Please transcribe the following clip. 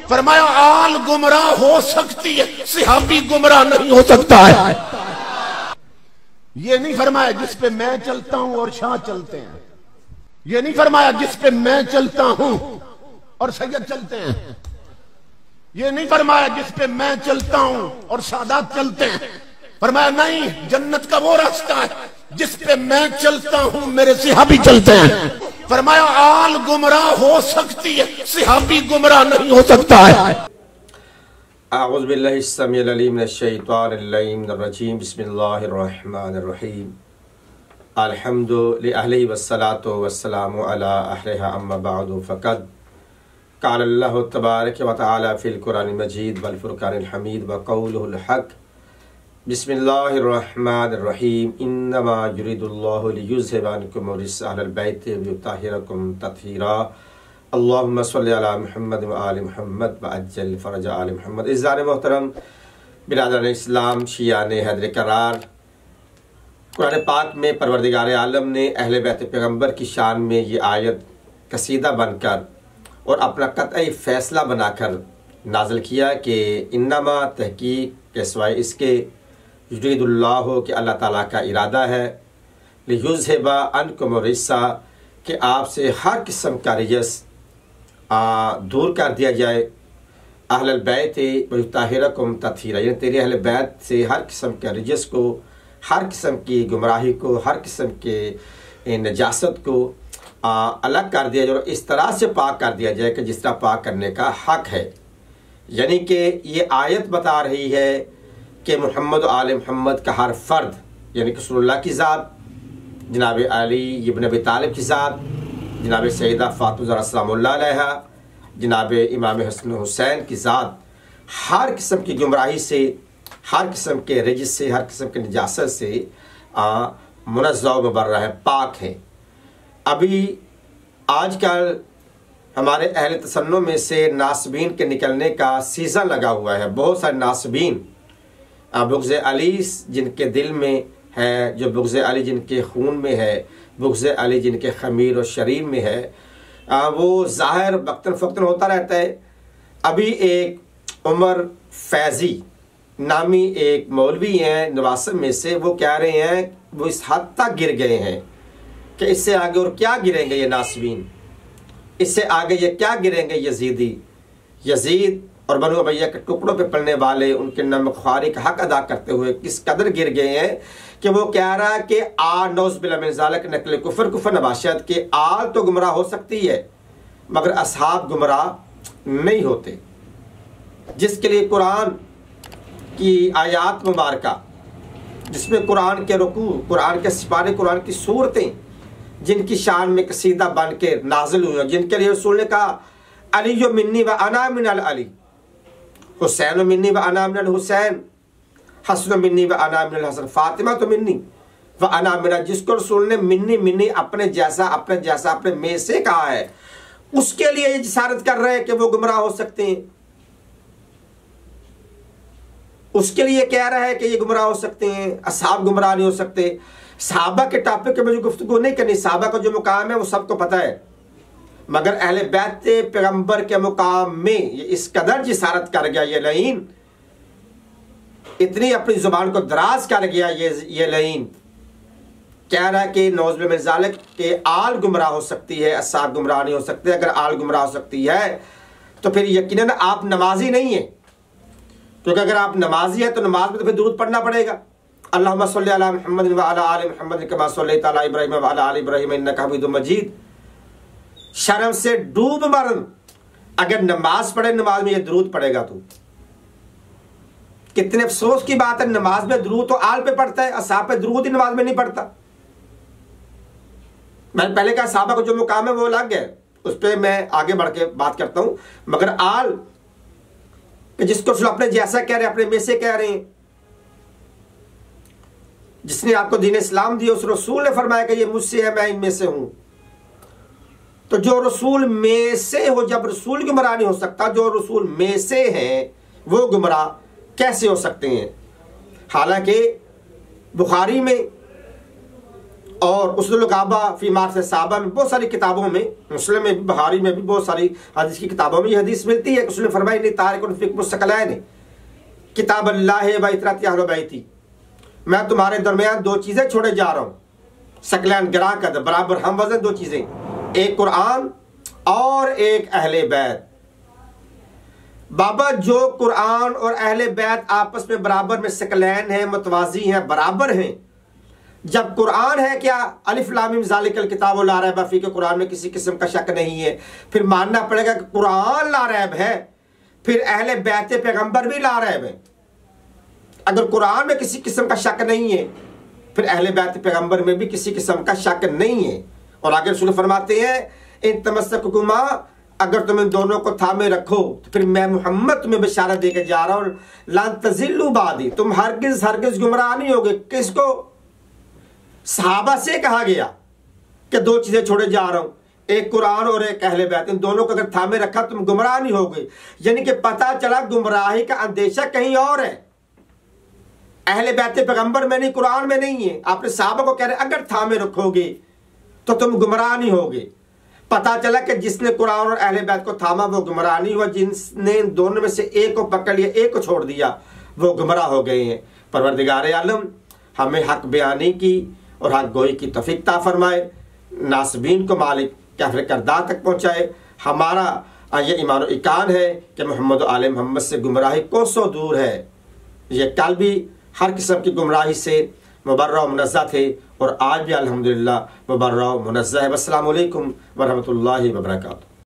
फरमाया आल गुमराह हो सकती है, सहाबी गुमराह नहीं हो सकता है। ये नहीं फरमाया जिस पे मैं चलता हूं और शाह चलते हैं, ये नहीं फरमाया जिस पे मैं चलता हूं और सैयद चलते हैं, ये नहीं फरमाया जिस पे मैं चलता हूं और सादात चलते हैं। फरमाया नहीं, जन्नत का वो रास्ता है जिस पे मैं चलता हूं मेरे सहाबी चलते हैं। फरमाया आल गुमराह हो सकती है, सहाबी गुमराह नहीं हो सकता है। अऊज़ु बिल्लाहि अस्समीउल अलीम मिनश शैतानिर रजीम, बिस्मिल्लाहिर्रहमानिर्रहीम, अल्हम्दुलिल्लाहि वस्सलातु वस्सलामु अला अहलिहा अम्मा बअदु फ़क़द क़ाला अल्लाहु तबारक व तआला फ़िल क़ुरानिल मजीद वल फ़ुरक़ानिल हमीद व क़ौलुहुल हक़। बिस्मिल्लाहिर्रहमानिर्रहीम, इन्नमा युरिदुल्लाहु लियुज़हिबा अन्कुम रिज्सा अहलल बैति व युत्तहिरकुम तत्हीरा। अल्लाहुम्मा सल्लि अला मुहम्मद व आलि मुहम्मद व अज्जल फ़रज आलि मुहम्मद। इज़्ज़ान मोहतरम बिरादरान इस्लाम, शियान हैदर करार, कुरान पाक में परवरदिगार आलम ने अहले बैत पैगम्बर की शान में ये आयत कसीदा बनकर और अपना कतई फ़ैसला बनाकर नाज़िल किया कि इन्नमा तहकीक के सिवाय इसके युरीदुल्लाह कि अल्लाह ताला का इरादा है लियुज़हिबा अन्कुम रिज्सा कि आपसे हर किस्म का रिजस दूर कर दिया जाए, अहलल बैत व युत्तहिरकुम तत्हीरा, यानी तेरे अहले बैत से हर किस्म के रिजस को, हर किस्म की गुमराही को, हर किस्म के नजासत को अलग कर दिया जाए और इस तरह से पाक कर दिया जाए कि जिस तरह पाक करने का हक है। यानी कि ये आयत बता रही है कि मोहम्मद आल मोहम्मद का हर फ़र्द, यानी कि रसूलुल्लाह की ज़ात, जनाब अली इब्न अबी तालिब की ज़ात, जनाब सैयदा फ़ातिमा ज़हरा सलामुल्लाह अलैहा, जनाब इमाम हसन हुसैन की ज़ात हर किस्म की गुमराही से, हर किस्म के रिजस से, हर किस्म के नजासत से मुनज़्ज़ह मुबर्रअ है, पाक है। अभी आजकल हमारे अहले तसन्नुह में से नासबीन के निकलने का सीज़न लगा हुआ है। बहुत सारे नासबीन बुग़्ज़ अली जिनके दिल में है, जो बुग़्ज़ अली जिनके खून में है, बुग़्ज़ अली जिनके ख़मीर और शरीर में है, वो ज़ाहिर वक्तन फ़क्तन होता रहता है। अभी एक उमर फैज़ी नामी एक मौलवी हैं नवासिब में से, वो कह रहे हैं वो इस हद तक गिर गए हैं कि इससे आगे और क्या गिरेंगे ये नासबीन, इससे आगे ये क्या गिरेंगे यजीदी, यजीद और बनु उमय्या के टुकड़ों पे पड़ने वाले, उनके नमख्वारी का हक अदा करते हुए किस कदर गिर गए हैं कि वो कह रहा है कि नौज़ बिल्लाह मिन ज़ालिक नक़्ल कुफ़र नबाशत के आल तो गुमराह हो सकती है मगर असहाब गुमराह नहीं होते। जिसके लिए कुरान की आयात मुबारका, जिसमें कुरान के रुकू, कुरान के सिपारे, कुरान की सूरतें जिनकी शान में कसीदा बन के नाजिल हुई, जिनके लिए रसूल ने कहा अली जो मिन्नी व अना मिनल अली, हुसैन मिन्नी व अना मिनल हुसैन, हसन मिन्नी व अना मिनल हसन, फातिमा तो मिन्नी व अना मिनल, जिसको रसूल ने मिन्नी मिन्नी अपने जैसा अपने में से कहा है, उसके लिए ये जिसारत कर रहे हैं कि वो गुमराह हो सकते हैं, उसके लिए कह रहा है कि ये गुमराह हो सकते हैं, असहाब गुमराह नहीं हो सकते। सहाबा के टॉपिक पे मुझे गुफ्तगू नहीं करनी, सहाबा का जो मुकाम है वो सबको पता है, मगर अहले बैत पैगंबर के मुकाम में ये इस कदर जिसारत कर गया ये लईन, इतनी अपनी जुबान को दराज कर गया ये लईन, कह रहा है कि नौज़ बिल्लाह मिन ज़ालिक के आल गुमराह हो सकती है, असहाब गुमराह नहीं हो सकते। अगर आल गुमराह हो सकती है तो फिर यकीनन आप नमाजी नहीं है, क्योंकि अगर आप नमाजी है तो नमाज में तो फिर दुरूद पढ़ना पड़ेगा। अल्लाहुम्मा सल्लि अला मुहम्मद व अला आलि मुहम्मद कमा सल्लैता अला इब्राहीम व अला आलि इब्राहीम इन्नका हमीदुम मजीद। शर्म से डूब मरन, अगर नमाज पढ़े, नमाज में ये दुरूद पढ़ेगा तो कितने अफसोस की बात है, नमाज में दुरूद तो आल पे पढ़ता है, असहाब पे दुरूद ही नमाज में नहीं पढ़ता। मैंने पहले कहा सहाबा को जो मुकाम है वो अलग है, उस पर मैं आगे बढ़ के बात करता हूं, मगर आल कि जिसको रसूल अपने जैसा कह रहे हैं, अपने में से कह रहे हैं, जिसने आपको दीन इस्लाम दिया उस रसूल ने फरमाया कि ये मुझसे है, मैं इनमें से हूं। तो जो रसूल में से हो, जब रसूल गुमराह नहीं हो सकता, जो रसूल में से हैं वो गुमराह कैसे हो सकते हैं? हालांकि बुखारी में और उसूल काबा फी मार्फ साहबा में बहुत सारी किताबों में, मुस्लिम में भी, बुखारी में भी बहुत सारी हदीस की किताबों में ये हदीस मिलती है। उसने फरमाई नहीं तारिकुन फिक्र सकलैन किताब अल्लाह व इतरत अहल बैती, मैं तुम्हारे दरमियान दो चीज़ें छोड़े जा रहा हूँ। सकलैन गिरा कर बराबर हम वजन दो चीज़ें, एक कुरान और एक अहले बैत। बाबा जो कुरान और अहले बैत आपस में बराबर में सकलैन है, मुतवाजी हैं, बराबर हैं। जब कुरान है क्या अलिफ लाम मीम ज़ालिकल किताब ला रैब फीह के कुरान में किसी किस्म का शक नहीं है, फिर मानना पड़ेगा कि कुरान ला रैब है, फिर अहले बैत पैगंबर भी ला रैब है। अगर कुरान में किसी किस्म का शक नहीं है, फिर अहले बैत पैगंबर में भी किसी किस्म का शक नहीं है। और आगे रसूल फरमाते हैं इन तमस्सकुमा, अगर तुम इन दोनों को थामे रखो तो फिर मैं मोहम्मद तुम्हें बशारत देकर जा रहा हूँ, लान तज़िल्लू बादी, तुम हरगिज हरगिज गुमराह नहीं होगे। किसको? सहाबा से कहा गया कि दो चीजें छोड़े जा रहा हूं, एक कुरान और एक अहले बैत, इन दोनों को अगर थामे रखा तुम गुमराह नहीं होगे। यानी कि पता चला गुमराही का अंदेशा कहीं और है, अहले बैत पैगंबर में नहीं, कुरान में नहीं है। आपने सहाबा को कह रहे अगर थामे रखोगे तो तुम गुमराह नहीं होगे। पता चला कि जिसने कुरान और अहले बैत को थामा वो गुमराह नहीं हुआ, जिसने दोनों में से एक को पकड़ लिया, एक को छोड़ दिया, वो गुमराह हो गए हैं। परवरदिगार आलम हमें हक बयानी की और हक गोई की तौफीक अता फरमाए, नासबीन को मालिक कहफ़ करदार तक पहुँचाए। हमारा ये ईमान और इकान है कि मोहम्मद और आले मोहम्मद से गुमराही कोसों दूर है। ये कल भी हर किस्म की गुमराही से मुबर्रा और मुनज़्ज़ह थे और आज भी अल्हम्दुलिल्लाह मुबर्रा और मुनज़्ज़ह है। अस्सलामु अलैकुम व रहमतुल्लाहि व बरकातुहू।